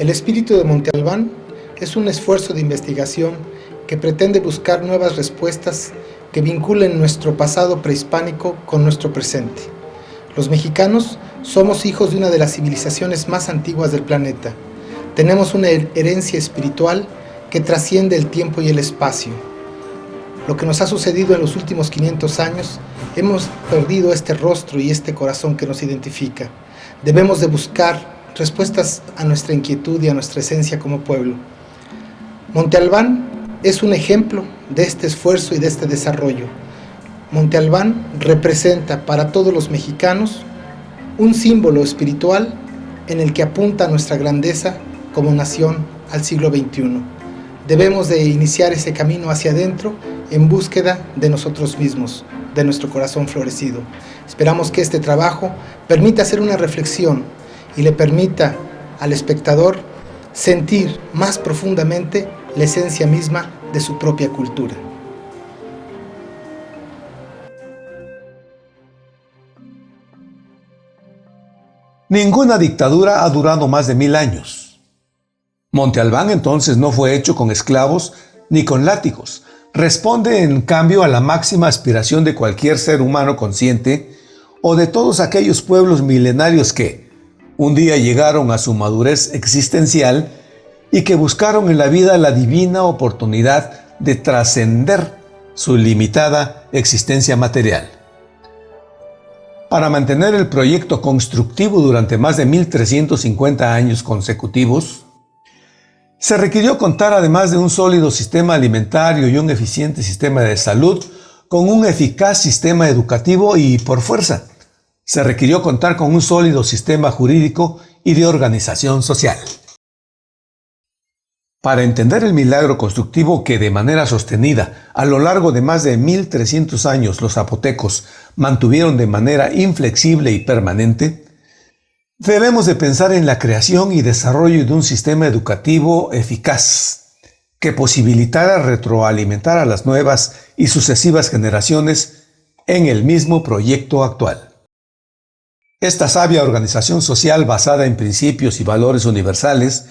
El espíritu de Monte Albán es un esfuerzo de investigación que pretende buscar nuevas respuestas que vinculen nuestro pasado prehispánico con nuestro presente. Los mexicanos somos hijos de una de las civilizaciones más antiguas del planeta. Tenemos una herencia espiritual que trasciende el tiempo y el espacio. Lo que nos ha sucedido en los últimos 500 años, hemos perdido este rostro y este corazón que nos identifica. Debemos de buscar respuestas a nuestra inquietud y a nuestra esencia como pueblo. Monte Albán es un ejemplo de este esfuerzo y de este desarrollo. Monte Albán representa para todos los mexicanos un símbolo espiritual en el que apunta nuestra grandeza como nación al siglo XXI. Debemos de iniciar ese camino hacia adentro en búsqueda de nosotros mismos, de nuestro corazón florecido. Esperamos que este trabajo permita hacer una reflexión y le permita al espectador sentir más profundamente la esencia misma de su propia cultura. Ninguna dictadura ha durado más de 1000 años. Monte Albán entonces no fue hecho con esclavos ni con látigos. Responde en cambio a la máxima aspiración de cualquier ser humano consciente o de todos aquellos pueblos milenarios que un día llegaron a su madurez existencial y que buscaron en la vida la divina oportunidad de trascender su limitada existencia material. Para mantener el proyecto constructivo durante más de 1350 años consecutivos, se requirió contar, además de un sólido sistema alimentario y un eficiente sistema de salud, con un eficaz sistema educativo y, por fuerza, se requirió contar con un sólido sistema jurídico y de organización social. Para entender el milagro constructivo que de manera sostenida a lo largo de más de 1300 años los zapotecos mantuvieron de manera inflexible y permanente, debemos de pensar en la creación y desarrollo de un sistema educativo eficaz que posibilitara retroalimentar a las nuevas y sucesivas generaciones en el mismo proyecto actual. Esta sabia organización social basada en principios y valores universales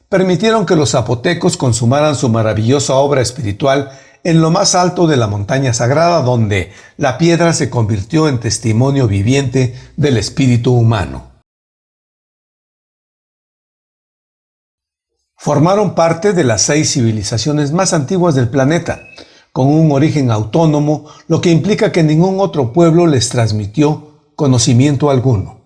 permitieron que los zapotecos consumaran su maravillosa obra espiritual en lo más alto de la montaña sagrada, donde la piedra se convirtió en testimonio viviente del espíritu humano. Formaron parte de las 6 civilizaciones más antiguas del planeta, con un origen autónomo, lo que implica que ningún otro pueblo les transmitió conocimiento alguno.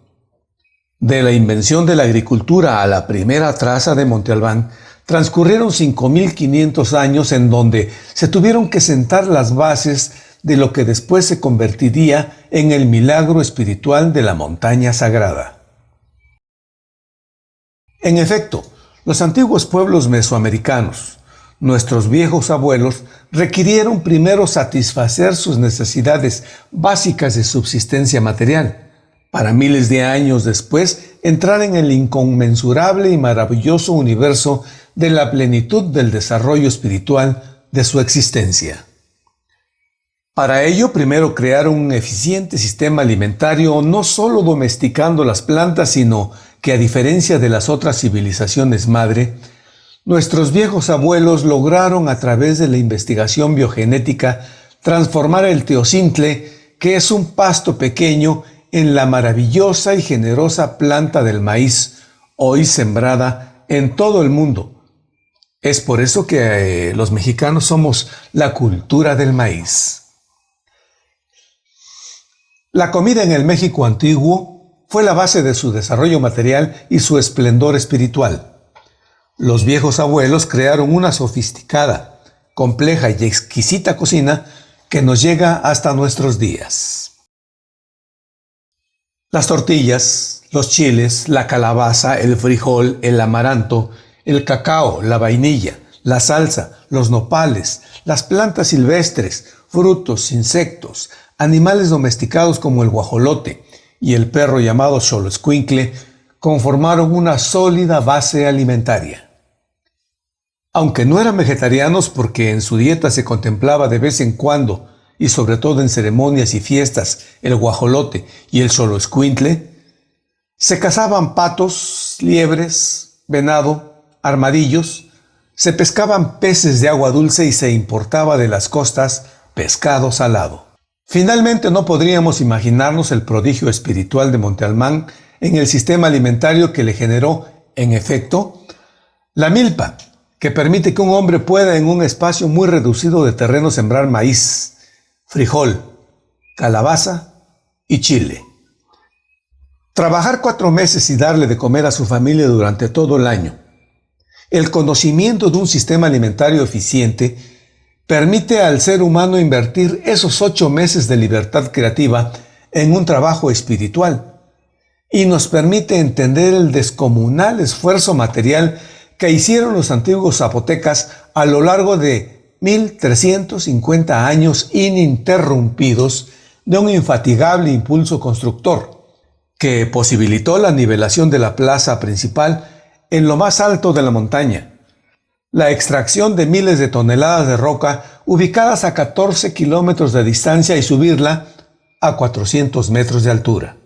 De la invención de la agricultura a la primera traza de Monte Albán, transcurrieron 5500 años en donde se tuvieron que sentar las bases de lo que después se convertiría en el milagro espiritual de la montaña sagrada. En efecto, los antiguos pueblos mesoamericanos, nuestros viejos abuelos, requirieron primero satisfacer sus necesidades básicas de subsistencia material, para miles de años después entrar en el inconmensurable y maravilloso universo de la plenitud del desarrollo espiritual de su existencia. Para ello, primero crearon un eficiente sistema alimentario, no solo domesticando las plantas, sino que, a diferencia de las otras civilizaciones madre, nuestros viejos abuelos lograron, a través de la investigación biogenética, transformar el teocintle, que es un pasto pequeño, en la maravillosa y generosa planta del maíz, hoy sembrada en todo el mundo. Es por eso que los mexicanos somos la cultura del maíz. La comida en el México antiguo fue la base de su desarrollo material y su esplendor espiritual. Los viejos abuelos crearon una sofisticada, compleja y exquisita cocina que nos llega hasta nuestros días. Las tortillas, los chiles, la calabaza, el frijol, el amaranto, el cacao, la vainilla, la salsa, los nopales, las plantas silvestres, frutos, insectos, animales domesticados como el guajolote y el perro llamado xoloescuincle conformaron una sólida base alimentaria. Aunque no eran vegetarianos porque en su dieta se contemplaba de vez en cuando y sobre todo en ceremonias y fiestas, el guajolote y el xoloescuintle, se cazaban patos, liebres, venado, armadillos, se pescaban peces de agua dulce y se importaba de las costas pescado salado. Finalmente, no podríamos imaginarnos el prodigio espiritual de Monte Albán en el sistema alimentario que le generó, en efecto, la milpa, que permite que un hombre pueda en un espacio muy reducido de terreno sembrar maíz, frijol, calabaza y chile. Trabajar 4 meses y darle de comer a su familia durante todo el año. El conocimiento de un sistema alimentario eficiente permite al ser humano invertir esos 8 meses de libertad creativa en un trabajo espiritual y nos permite entender el descomunal esfuerzo material que hicieron los antiguos zapotecas a lo largo de 1350 años ininterrumpidos de un infatigable impulso constructor que posibilitó la nivelación de la plaza principal en lo más alto de la montaña, la extracción de miles de toneladas de roca ubicadas a 14 kilómetros de distancia y subirla a 400 metros de altura.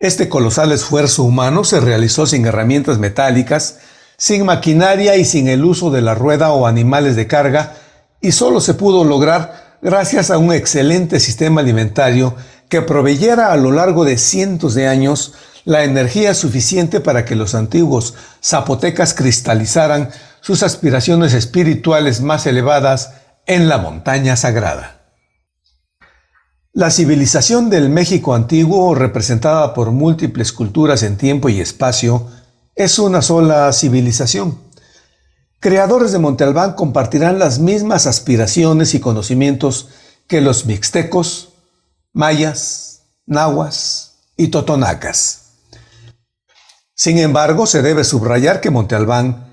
Este colosal esfuerzo humano se realizó sin herramientas metálicas, sin maquinaria y sin el uso de la rueda o animales de carga, y solo se pudo lograr gracias a un excelente sistema alimentario que proveyera a lo largo de cientos de años la energía suficiente para que los antiguos zapotecas cristalizaran sus aspiraciones espirituales más elevadas en la montaña sagrada. La civilización del México antiguo, representada por múltiples culturas en tiempo y espacio, es una sola civilización. Creadores de Monte Albán compartirán las mismas aspiraciones y conocimientos que los mixtecos, mayas, nahuas y totonacas. Sin embargo, se debe subrayar que Monte Albán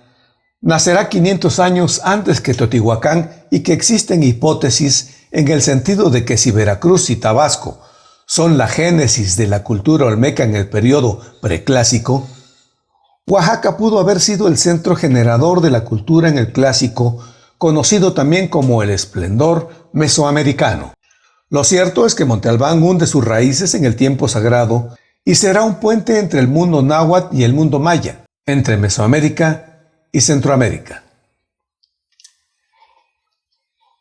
nacerá 500 años antes que Teotihuacán y que existen hipótesis en el sentido de que si Veracruz y Tabasco son la génesis de la cultura olmeca en el periodo preclásico, Oaxaca pudo haber sido el centro generador de la cultura en el clásico, conocido también como el esplendor mesoamericano. Lo cierto es que Monte Albán hunde sus raíces en el tiempo sagrado y será un puente entre el mundo náhuatl y el mundo maya, entre Mesoamérica y Centroamérica.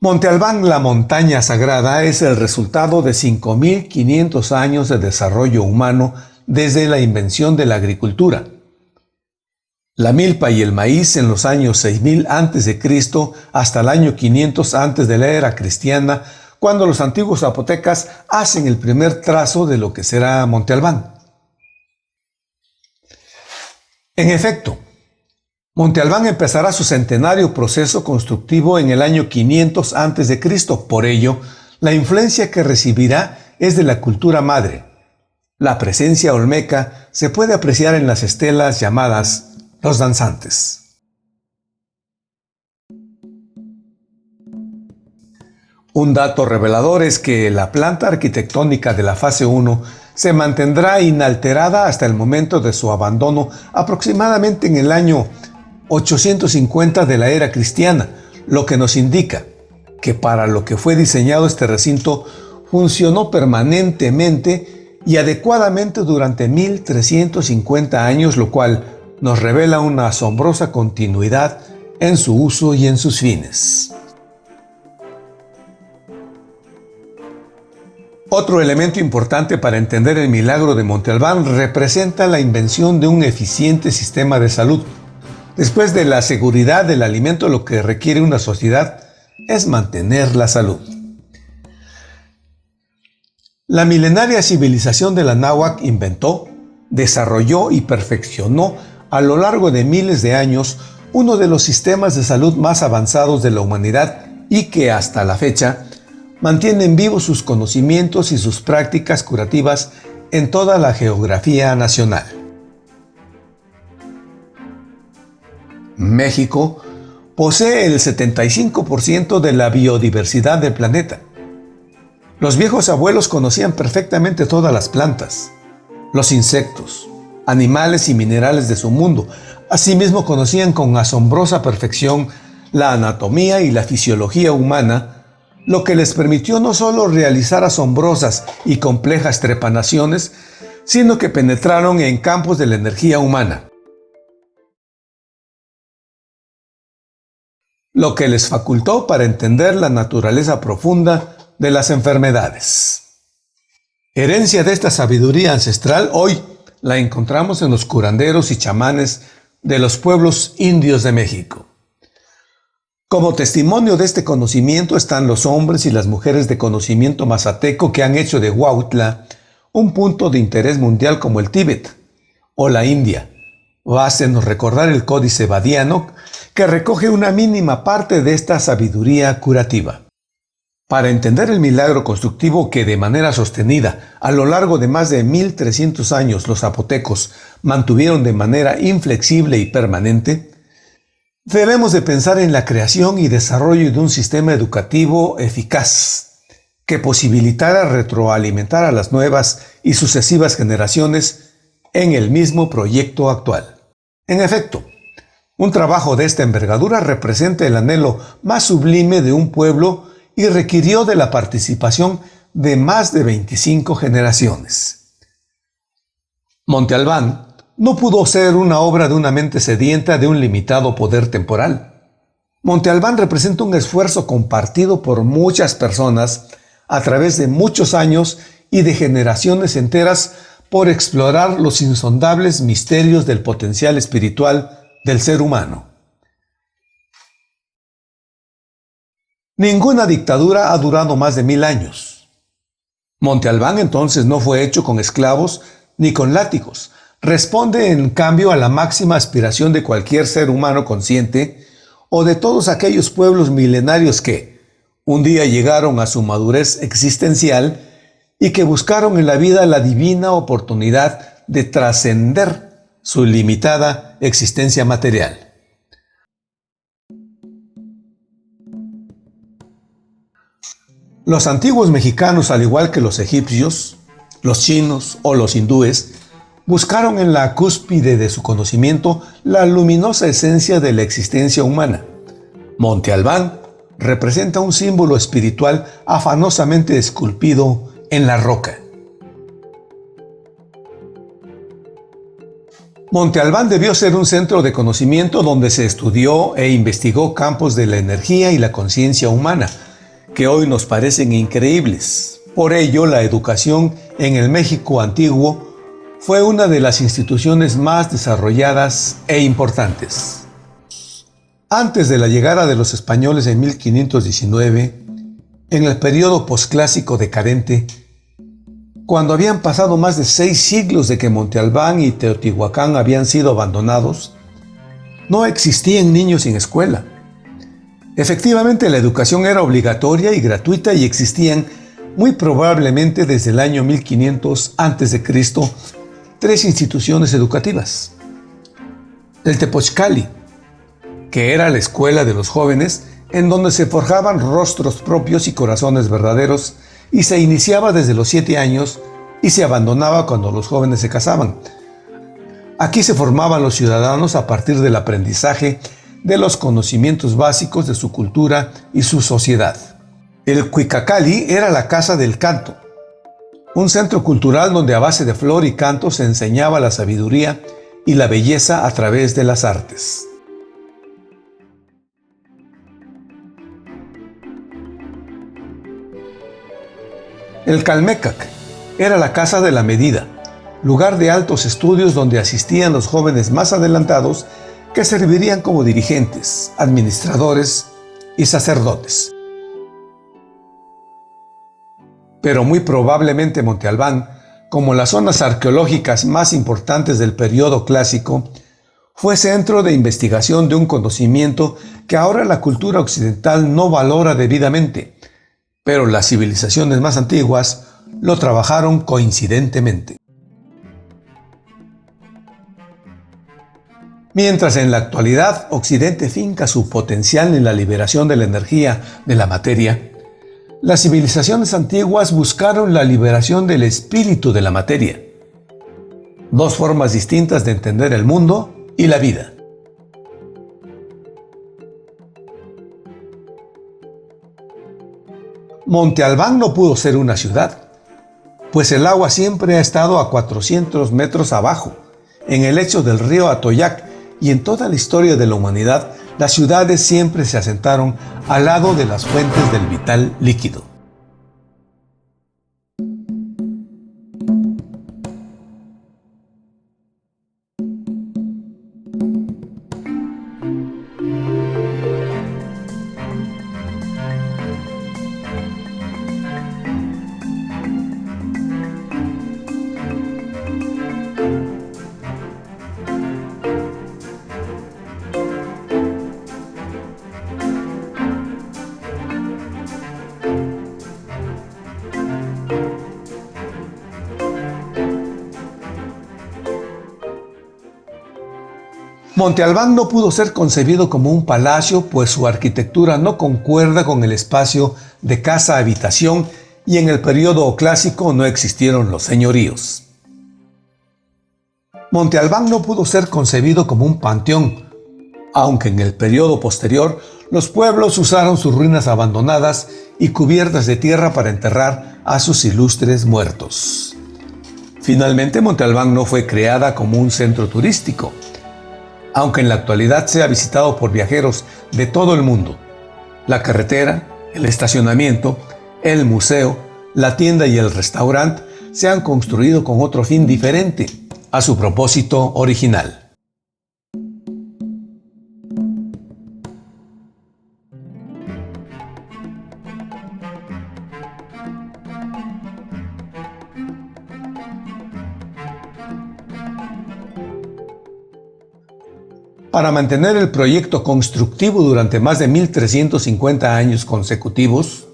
Monte Albán, la montaña sagrada, es el resultado de 5.500 años de desarrollo humano desde la invención de la agricultura. La milpa y el maíz en los años 6000 a.C. hasta el año 500 antes de la era cristiana, cuando los antiguos zapotecas hacen el primer trazo de lo que será Monte Albán. En efecto, Monte Albán empezará su centenario proceso constructivo en el año 500 a.C. Por ello, la influencia que recibirá es de la cultura madre. La presencia olmeca se puede apreciar en las estelas llamadas los danzantes. Un dato revelador es que la planta arquitectónica de la fase 1 se mantendrá inalterada hasta el momento de su abandono aproximadamente en el año 850 de la era cristiana, lo que nos indica que para lo que fue diseñado este recinto funcionó permanentemente y adecuadamente durante 1350 años, lo cual nos revela una asombrosa continuidad en su uso y en sus fines. Otro elemento importante para entender el milagro de Monte Albán representa la invención de un eficiente sistema de salud. Después de la seguridad del alimento, lo que requiere una sociedad es mantener la salud. La milenaria civilización de la náhuatl inventó, desarrolló y perfeccionó a lo largo de miles de años uno de los sistemas de salud más avanzados de la humanidad y que hasta la fecha mantienen vivos sus conocimientos y sus prácticas curativas en toda la geografía nacional. México posee el 75% de la biodiversidad del planeta. Los viejos abuelos conocían perfectamente todas las plantas, los insectos, animales y minerales de su mundo. Asimismo, conocían con asombrosa perfección la anatomía y la fisiología humana, lo que les permitió no solo realizar asombrosas y complejas trepanaciones, sino que penetraron en campos de la energía humana. lo que les facultó para entender la naturaleza profunda de las enfermedades. Herencia de esta sabiduría ancestral hoy la encontramos en los curanderos y chamanes de los pueblos indios de México. Como testimonio de este conocimiento están los hombres y las mujeres de conocimiento mazateco que han hecho de Huautla un punto de interés mundial como el Tíbet o la India. Bástenos recordar el Códice Badiano que recoge una mínima parte de esta sabiduría curativa. Para entender el milagro constructivo que de manera sostenida a lo largo de más de 1300 años los zapotecos mantuvieron de manera inflexible y permanente, debemos de pensar en la creación y desarrollo de un sistema educativo eficaz que posibilitara retroalimentar a las nuevas y sucesivas generaciones en el mismo proyecto actual. En efecto, un trabajo de esta envergadura representa el anhelo más sublime de un pueblo y requirió de la participación de más de 25 generaciones. Monte Albán no pudo ser una obra de una mente sedienta de un limitado poder temporal. Monte Albán representa un esfuerzo compartido por muchas personas a través de muchos años y de generaciones enteras por explorar los insondables misterios del potencial espiritual del ser humano. Ninguna dictadura ha durado más de 1000 años. Monte Albán entonces no fue hecho con esclavos ni con látigos. Responde en cambio a la máxima aspiración de cualquier ser humano consciente o de todos aquellos pueblos milenarios que un día llegaron a su madurez existencial y que buscaron en la vida la divina oportunidad de trascender su limitada existencia material. Los antiguos mexicanos, al igual que los egipcios, los chinos o los hindúes, buscaron en la cúspide de su conocimiento la luminosa esencia de la existencia humana. Monte Albán representa un símbolo espiritual afanosamente esculpido en la roca. Monte Albán debió ser un centro de conocimiento donde se estudió e investigó campos de la energía y la conciencia humana, que hoy nos parecen increíbles. Por ello, la educación en el México antiguo fue una de las instituciones más desarrolladas e importantes. Antes de la llegada de los españoles en 1519, en el periodo posclásico decadente, cuando habían pasado más de 6 siglos de que Monte Albán y Teotihuacán habían sido abandonados, no existían niños sin escuela. Efectivamente, la educación era obligatoria y gratuita y existían, muy probablemente desde el año 1500 a.C., 3 instituciones educativas. El Tepochcali, que era la escuela de los jóvenes, en donde se forjaban rostros propios y corazones verdaderos, y se iniciaba desde los 7 años y se abandonaba cuando los jóvenes se casaban. Aquí se formaban los ciudadanos a partir del aprendizaje de los conocimientos básicos de su cultura y su sociedad. El Cuicacali era la casa del canto, un centro cultural donde a base de flor y canto se enseñaba la sabiduría y la belleza a través de las artes. El Calmecac era la casa de la medida, lugar de altos estudios donde asistían los jóvenes más adelantados que servirían como dirigentes, administradores y sacerdotes. Pero muy probablemente Monte Albán, como las zonas arqueológicas más importantes del periodo clásico, fue centro de investigación de un conocimiento que ahora la cultura occidental no valora debidamente, pero las civilizaciones más antiguas lo trabajaron coincidentemente. Mientras en la actualidad Occidente finca su potencial en la liberación de la energía de la materia, las civilizaciones antiguas buscaron la liberación del espíritu de la materia. 2 formas distintas de entender el mundo y la vida. Monte Albán no pudo ser una ciudad, pues el agua siempre ha estado a 400 metros abajo, en el lecho del río Atoyac, y en toda la historia de la humanidad, las ciudades siempre se asentaron al lado de las fuentes del vital líquido. Monte Albán no pudo ser concebido como un palacio, pues su arquitectura no concuerda con el espacio de casa-habitación y en el periodo clásico no existieron los señoríos. Monte Albán no pudo ser concebido como un panteón, aunque en el periodo posterior los pueblos usaron sus ruinas abandonadas y cubiertas de tierra para enterrar a sus ilustres muertos. Finalmente, Monte Albán no fue creada como un centro turístico, aunque en la actualidad sea visitado por viajeros de todo el mundo. La carretera, el estacionamiento, el museo, la tienda y el restaurante se han construido con otro fin diferente a su propósito original. Para mantener el proyecto constructivo durante más de 1350 años consecutivos,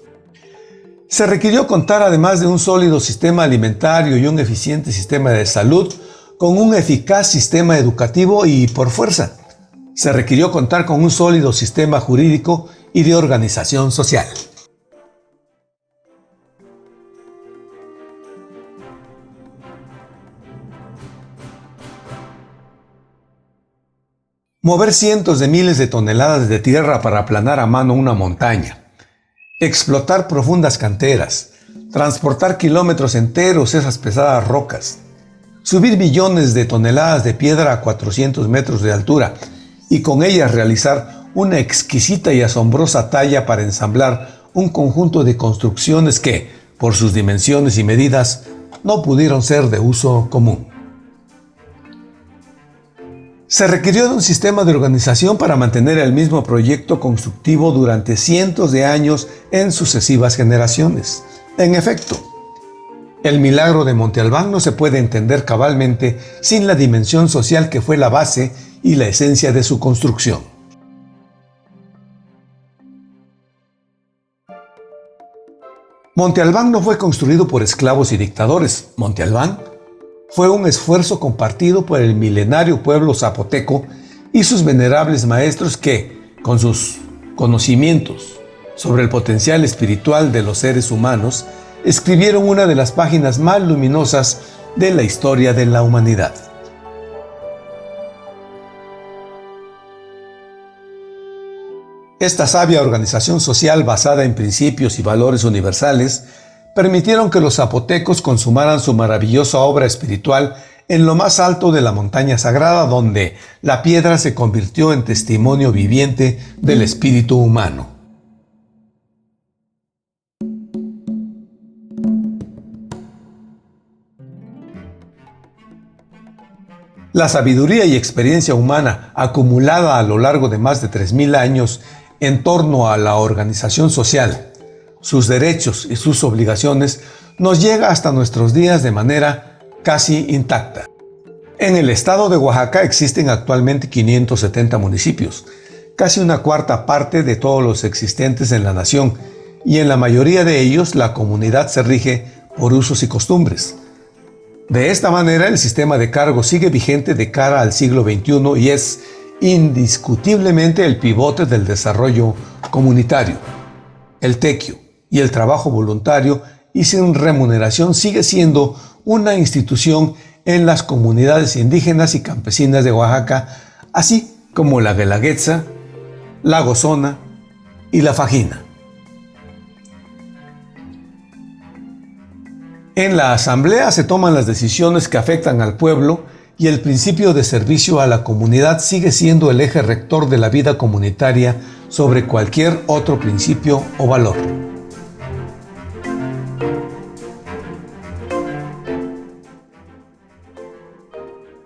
se requirió contar, además de un sólido sistema alimentario y un eficiente sistema de salud, con un eficaz sistema educativo y, por fuerza, se requirió contar con un sólido sistema jurídico y de organización social. Mover cientos de miles de toneladas de tierra para aplanar a mano una montaña, explotar profundas canteras, transportar kilómetros enteros esas pesadas rocas, subir billones de toneladas de piedra a 400 metros de altura y con ellas realizar una exquisita y asombrosa talla para ensamblar un conjunto de construcciones que, por sus dimensiones y medidas, no pudieron ser de uso común. Se requirió de un sistema de organización para mantener el mismo proyecto constructivo durante cientos de años en sucesivas generaciones. En efecto, el milagro de Monte Albán no se puede entender cabalmente sin la dimensión social que fue la base y la esencia de su construcción. Monte Albán no fue construido por esclavos y dictadores. Monte Albán fue un esfuerzo compartido por el milenario pueblo zapoteco y sus venerables maestros que, con sus conocimientos sobre el potencial espiritual de los seres humanos, escribieron una de las páginas más luminosas de la historia de la humanidad. Esta sabia organización social basada en principios y valores universales permitieron que los zapotecos consumaran su maravillosa obra espiritual en lo más alto de la montaña sagrada, donde la piedra se convirtió en testimonio viviente del espíritu humano. La sabiduría y experiencia humana acumulada a lo largo de más de 3000 años en torno a la organización social, sus derechos y sus obligaciones, nos llega hasta nuestros días de manera casi intacta. En el estado de Oaxaca existen actualmente 570 municipios, casi una cuarta parte de todos los existentes en la nación, y en la mayoría de ellos la comunidad se rige por usos y costumbres. De esta manera, el sistema de cargos sigue vigente de cara al siglo XXI y es indiscutiblemente el pivote del desarrollo comunitario. El tequio y el trabajo voluntario y sin remuneración sigue siendo una institución en las comunidades indígenas y campesinas de Oaxaca, así como la guelaguetza, la gozona y la fajina. En la asamblea se toman las decisiones que afectan al pueblo y el principio de servicio a la comunidad sigue siendo el eje rector de la vida comunitaria sobre cualquier otro principio o valor.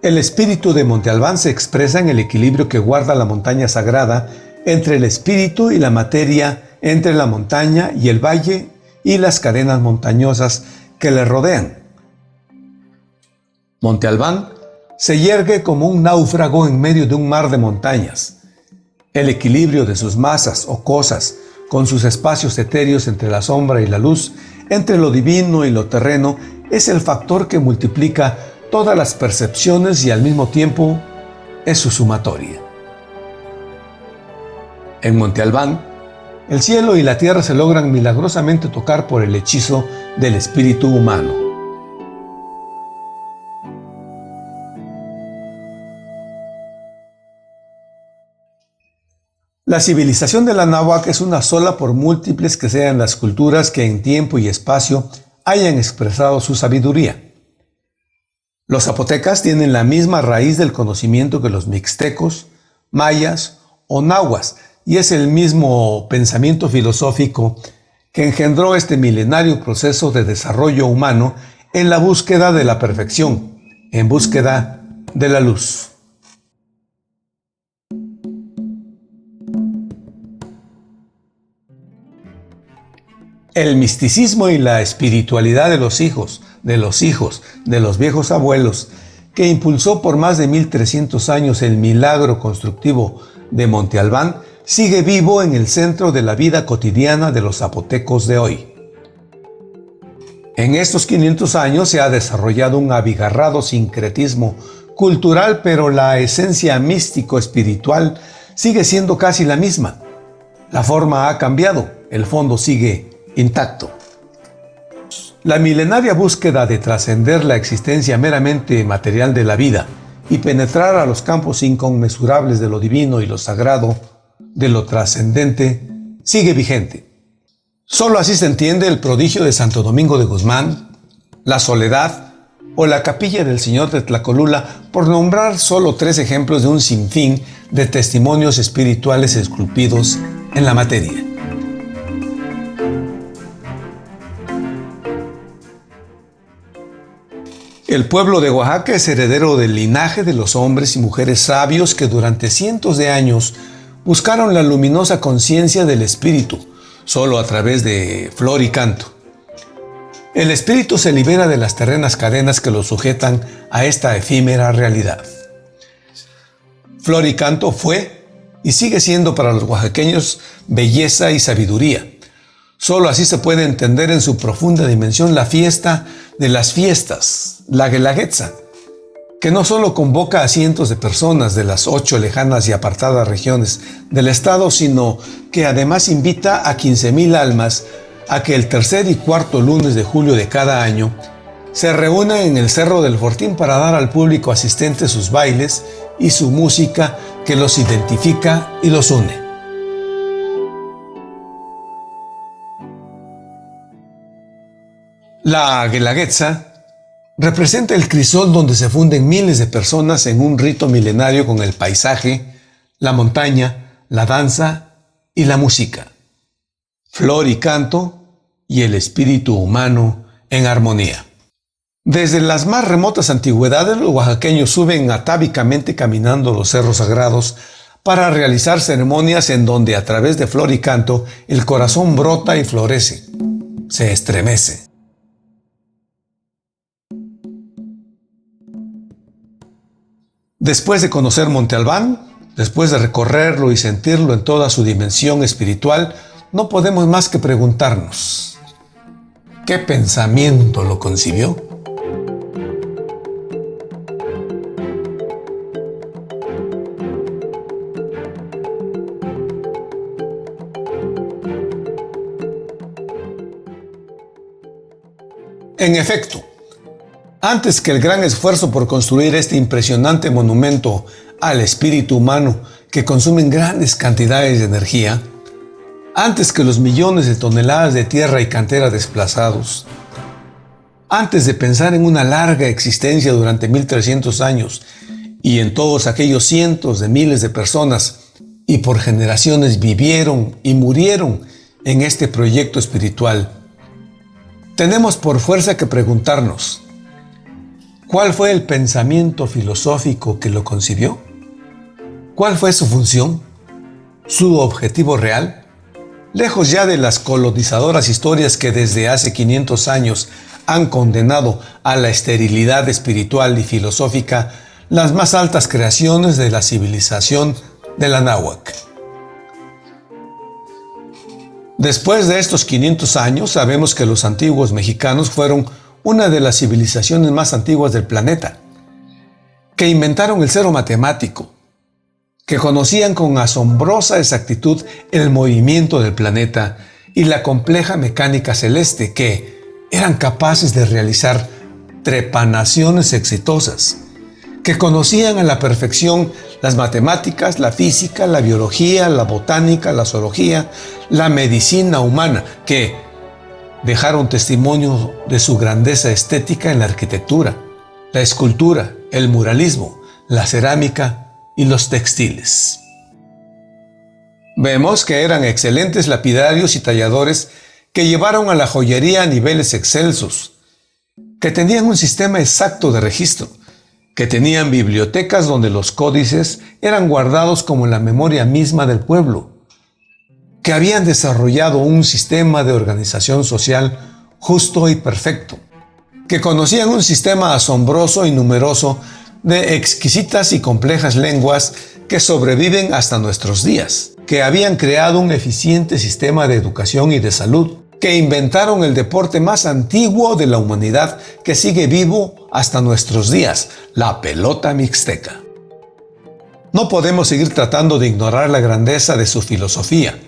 El espíritu de Monte Albán se expresa en el equilibrio que guarda la montaña sagrada entre el espíritu y la materia, entre la montaña y el valle y las cadenas montañosas que le rodean. Monte Albán se yergue como un náufrago en medio de un mar de montañas. El equilibrio de sus masas o cosas, con sus espacios etéreos entre la sombra y la luz, entre lo divino y lo terreno, es el factor que multiplica todas las percepciones y al mismo tiempo es su sumatoria. En Monte Albán, el cielo y la tierra se logran milagrosamente tocar por el hechizo del espíritu humano. La civilización de la náhuatl es una sola por múltiples que sean las culturas que en tiempo y espacio hayan expresado su sabiduría. Los zapotecas tienen la misma raíz del conocimiento que los mixtecos, mayas o nahuas, y es el mismo pensamiento filosófico que engendró este milenario proceso de desarrollo humano en la búsqueda de la perfección, en búsqueda de la luz. El misticismo y la espiritualidad de los hijos de los viejos abuelos, que impulsó por más de 1300 años el milagro constructivo de Monte Albán, sigue vivo en el centro de la vida cotidiana de los zapotecos de hoy. En estos 500 años se ha desarrollado un abigarrado sincretismo cultural, pero la esencia místico-espiritual sigue siendo casi la misma. La forma ha cambiado, el fondo sigue intacto. La milenaria búsqueda de trascender la existencia meramente material de la vida y penetrar a los campos inconmensurables de lo divino y lo sagrado, de lo trascendente, sigue vigente. Solo así se entiende el prodigio de Santo Domingo de Guzmán, la Soledad o la Capilla del Señor de Tlacolula, por nombrar solo 3 ejemplos de un sinfín de testimonios espirituales esculpidos en la materia. El pueblo de Oaxaca es heredero del linaje de los hombres y mujeres sabios que durante cientos de años buscaron la luminosa conciencia del espíritu, solo a través de flor y canto. El espíritu se libera de las terrenas cadenas que lo sujetan a esta efímera realidad. Flor y canto fue y sigue siendo para los oaxaqueños belleza y sabiduría. Solo así se puede entender en su profunda dimensión la fiesta de las fiestas, la Guelaguetza, que no solo convoca a cientos de personas de las 8 lejanas y apartadas regiones del estado, sino que además invita a 15,000 almas a que el tercer y cuarto lunes de julio de cada año se reúnan en el Cerro del Fortín para dar al público asistente sus bailes y su música que los identifica y los une. La Guelaguetza representa el crisol donde se funden miles de personas en un rito milenario con el paisaje, la montaña, la danza y la música. Flor y canto y el espíritu humano en armonía. Desde las más remotas antigüedades, los oaxaqueños suben atávicamente caminando los cerros sagrados para realizar ceremonias en donde a través de flor y canto el corazón brota y florece, se estremece. Después de conocer Monte Albán, después de recorrerlo y sentirlo en toda su dimensión espiritual, no podemos más que preguntarnos, ¿qué pensamiento lo concibió? En efecto, antes que el gran esfuerzo por construir este impresionante monumento al espíritu humano que consumen grandes cantidades de energía, antes que los millones de toneladas de tierra y cantera desplazados, Antes de pensar en una larga existencia durante 1300 años y en todos aquellos cientos de miles de personas y por generaciones vivieron y murieron en este proyecto espiritual, tenemos por fuerza que preguntarnos, ¿cuál fue el pensamiento filosófico que lo concibió? ¿Cuál fue su función? ¿Su objetivo real? Lejos ya de las colonizadoras historias que desde hace 500 años han condenado a la esterilidad espiritual y filosófica las más altas creaciones de la civilización de la náhuatl. Después de estos 500 años, sabemos que los antiguos mexicanos fueron una de las civilizaciones más antiguas del planeta, que inventaron el cero matemático, que conocían con asombrosa exactitud el movimiento del planeta y la compleja mecánica celeste, que eran capaces de realizar trepanaciones exitosas, que conocían a la perfección las matemáticas, la física, la biología, la botánica, la zoología, la medicina humana, que dejaron testimonio de su grandeza estética en la arquitectura, la escultura, el muralismo, la cerámica y los textiles. Vemos que eran excelentes lapidarios y talladores que llevaron a la joyería a niveles excelsos, que tenían un sistema exacto de registro, que tenían bibliotecas donde los códices eran guardados como en la memoria misma del pueblo, que habían desarrollado un sistema de organización social justo y perfecto, que conocían un sistema asombroso y numeroso de exquisitas y complejas lenguas que sobreviven hasta nuestros días, que habían creado un eficiente sistema de educación y de salud, que inventaron el deporte más antiguo de la humanidad que sigue vivo hasta nuestros días, la pelota mixteca. No podemos seguir tratando de ignorar la grandeza de su filosofía,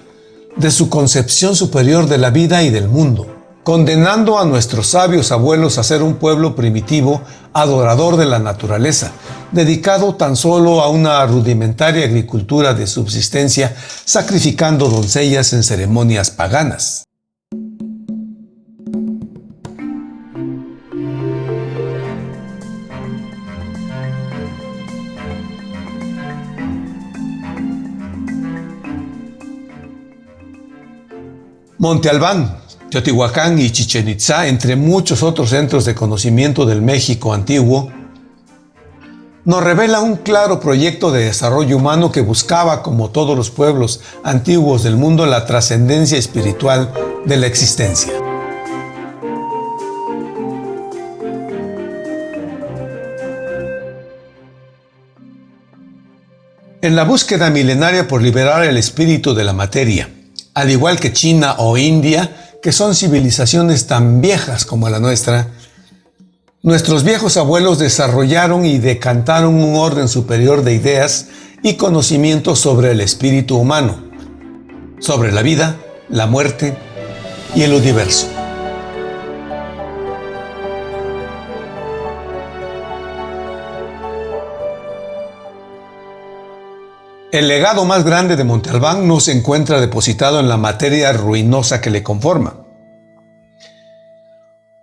de su concepción superior de la vida y del mundo, condenando a nuestros sabios abuelos a ser un pueblo primitivo, adorador de la naturaleza, dedicado tan solo a una rudimentaria agricultura de subsistencia, sacrificando doncellas en ceremonias paganas. Monte Albán, Teotihuacán y Chichén Itzá, entre muchos otros centros de conocimiento del México antiguo, nos revela un claro proyecto de desarrollo humano que buscaba, como todos los pueblos antiguos del mundo, la trascendencia espiritual de la existencia. En la búsqueda milenaria por liberar el espíritu de la materia, al igual que China o India, que son civilizaciones tan viejas como la nuestra, nuestros viejos abuelos desarrollaron y decantaron un orden superior de ideas y conocimientos sobre el espíritu humano, sobre la vida, la muerte y el universo. El legado más grande de Monte Albán no se encuentra depositado en la materia ruinosa que le conforma.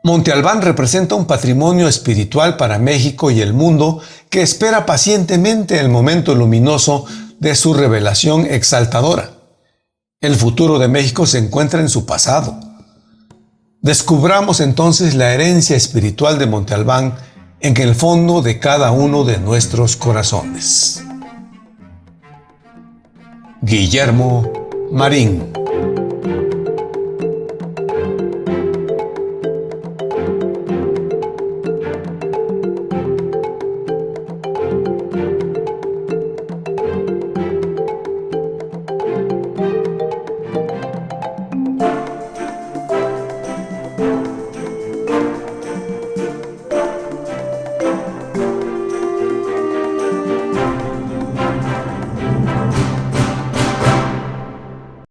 Monte Albán representa un patrimonio espiritual para México y el mundo que espera pacientemente el momento luminoso de su revelación exaltadora. El futuro de México se encuentra en su pasado. Descubramos entonces la herencia espiritual de Monte Albán en el fondo de cada uno de nuestros corazones. Guillermo Marín.